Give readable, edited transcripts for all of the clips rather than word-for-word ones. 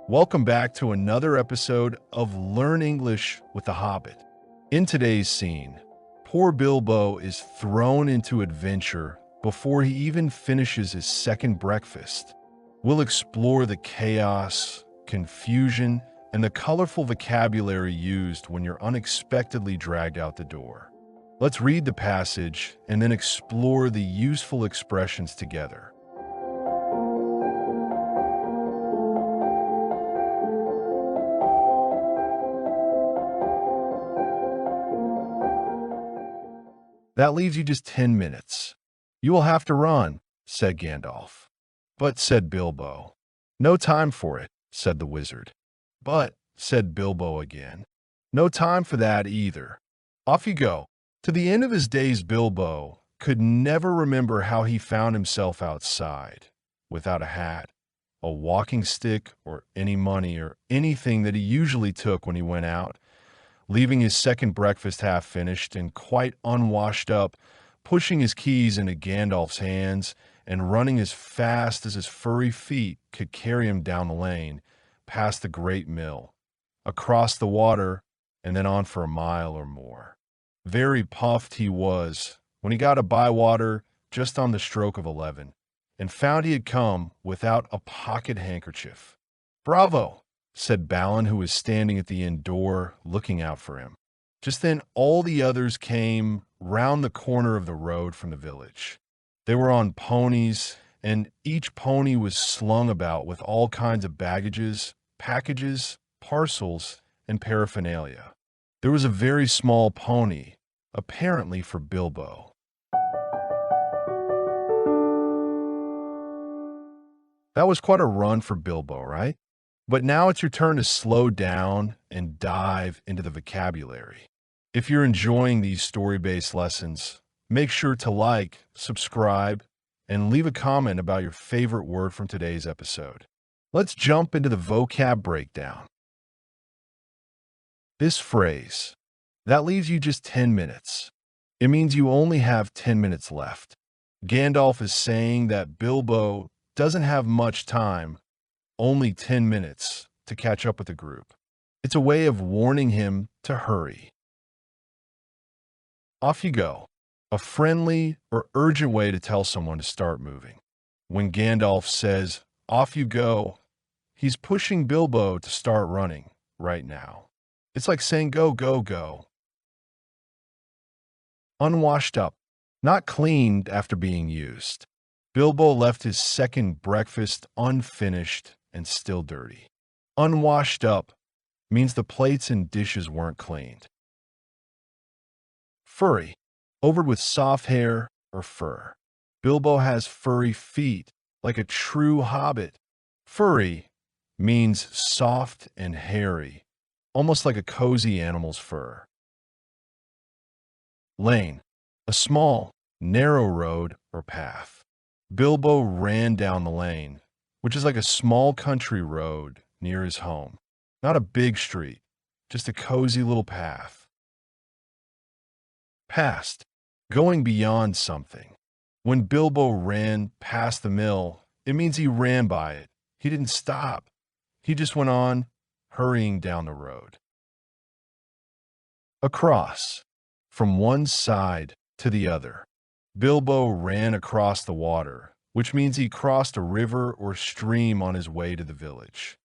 Welcome back to another episode of Learn English with the Hobbit. In today's scene, poor Bilbo is thrown into adventure before he even finishes his second breakfast. We'll explore the chaos, confusion, and the colorful vocabulary used when you're unexpectedly dragged out the door. Let's read the passage and then explore the useful expressions together. That leaves you just 10 minutes. You will have to run, said Gandalf. But, said Bilbo. No time for it, said the wizard. But, said Bilbo again. No time for that either. Off you go. To the end of his days, Bilbo could never remember how he found himself outside, without a hat, a walking stick, or any money or anything that he usually took when he went out, leaving his second breakfast half finished and quite unwashed up, pushing his keys into Gandalf's hands and running as fast as his furry feet could carry him down the lane, past the great mill, across the water, and then on for a mile or more. Very puffed he was when he got a bywater just on the stroke of 11, and found he had come without a pocket-handkerchief. "Bravo!" said Balin, who was standing at the inn door, looking out for him. Just then all the others came round the corner of the road from the village. They were on ponies, and each pony was slung about with all kinds of baggages, packages, parcels, and paraphernalia. There was a very small pony, apparently for Bilbo. That was quite a run for Bilbo, right? But now it's your turn to slow down and dive into the vocabulary. If you're enjoying these story-based lessons, make sure to like, subscribe, and leave a comment about your favorite word from today's episode. Let's jump into the vocab breakdown. This phrase, that leaves you just 10 minutes. It means you only have 10 minutes left. Gandalf is saying that Bilbo doesn't have much time, only 10 minutes, to catch up with the group. It's a way of warning him to hurry. Off you go. A friendly or urgent way to tell someone to start moving. When Gandalf says, "Off you go," he's pushing Bilbo to start running right now. It's like saying, "Go, go, go." Unwashed up, not cleaned after being used. Bilbo left his second breakfast unfinished and still dirty. Unwashed up means the plates and dishes weren't cleaned. Furry, over with soft hair or fur. Bilbo has furry feet, like a true hobbit. Furry means soft and hairy, almost like a cozy animal's fur. Lane, a small, narrow road or path. Bilbo ran down the lane, which is like a small country road near his home. Not a big street, just a cozy little path. Past, going beyond something. When Bilbo ran past the mill, it means he ran by it. He didn't stop. He just went on, hurrying down the road. Across, from one side to the other. Bilbo ran across the water, which means he crossed a river or stream on his way to the village.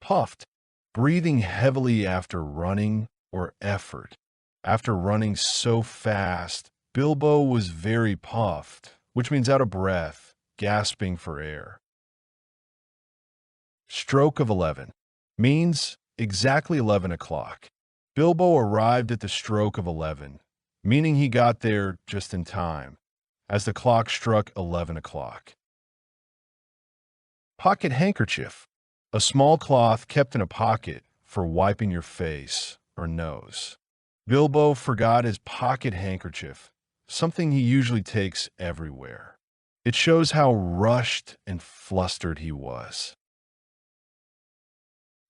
Puffed, breathing heavily after running or effort. After running so fast, Bilbo was very puffed, which means out of breath, gasping for air. Stroke of 11 means exactly 11 o'clock. Bilbo arrived at the stroke of 11, meaning he got there just in time, as the clock struck 11 o'clock. Pocket handkerchief, a small cloth kept in a pocket for wiping your face or nose. Bilbo forgot his pocket handkerchief, something he usually takes everywhere. It shows how rushed and flustered he was.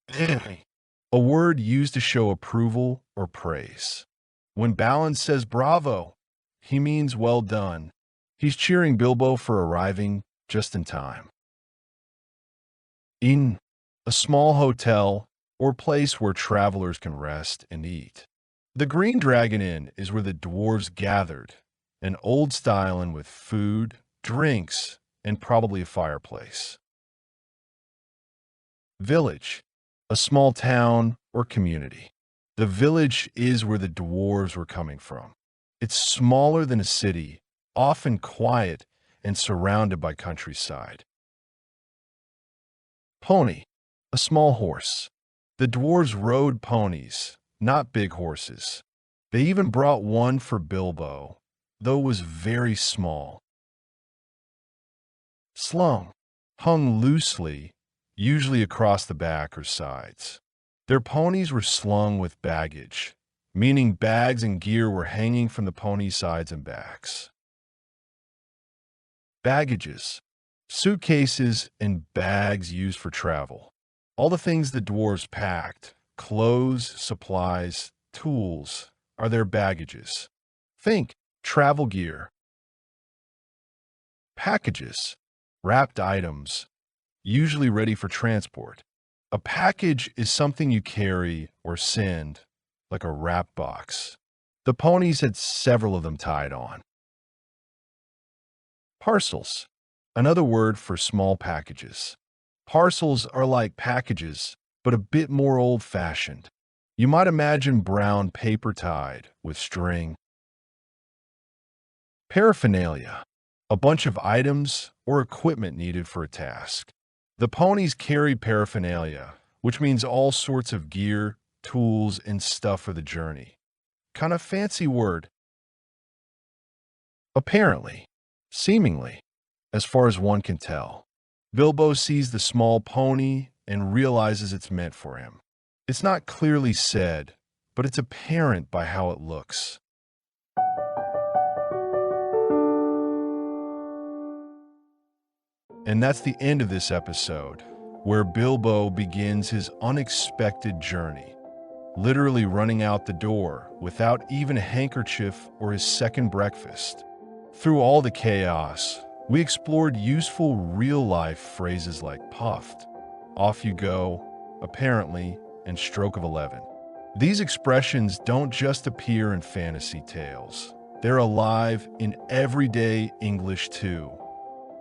A word used to show approval or praise. When Balin says bravo, he means well done. He's cheering Bilbo for arriving just in time. Inn, a small hotel or place where travelers can rest and eat. The Green Dragon Inn is where the dwarves gathered, an old-style inn with food, drinks, and probably a fireplace. Village, a small town or community. The village is where the dwarves were coming from. It's smaller than a city, often quiet and surrounded by countryside. Pony, a small horse. The dwarves rode ponies, not big horses. They even brought one for Bilbo, though it was very small. Slung, hung loosely, usually across the back or sides. Their ponies were slung with baggage, meaning bags and gear were hanging from the pony's sides and backs. Baggages, suitcases and bags used for travel. All the things the dwarves packed, clothes, supplies, tools, are their baggages. Think travel gear. Packages, wrapped items, usually ready for transport. A package is something you carry or send, like a wrap box. The ponies had several of them tied on. Parcels, another word for small packages. Parcels are like packages, but a bit more old-fashioned. You might imagine brown paper tied with string. Paraphernalia, a bunch of items or equipment needed for a task. The ponies carried paraphernalia, which means all sorts of gear, tools, and stuff for the journey. Kind of fancy word. Apparently, seemingly, as far as one can tell, Bilbo sees the small pony and realizes it's meant for him. It's not clearly said, but it's apparent by how it looks. And that's the end of this episode, where Bilbo begins his unexpected journey, literally running out the door without even a handkerchief or his second breakfast. Through all the chaos, we explored useful real-life phrases like puffed, off you go, apparently, and stroke of 11. These expressions don't just appear in fantasy tales. They're alive in everyday English too.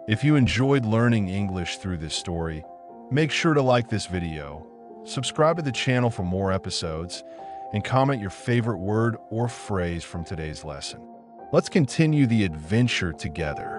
If you enjoyed learning English through this story, make sure to like this video, subscribe to the channel for more episodes, and comment your favorite word or phrase from today's lesson. Let's continue the adventure together.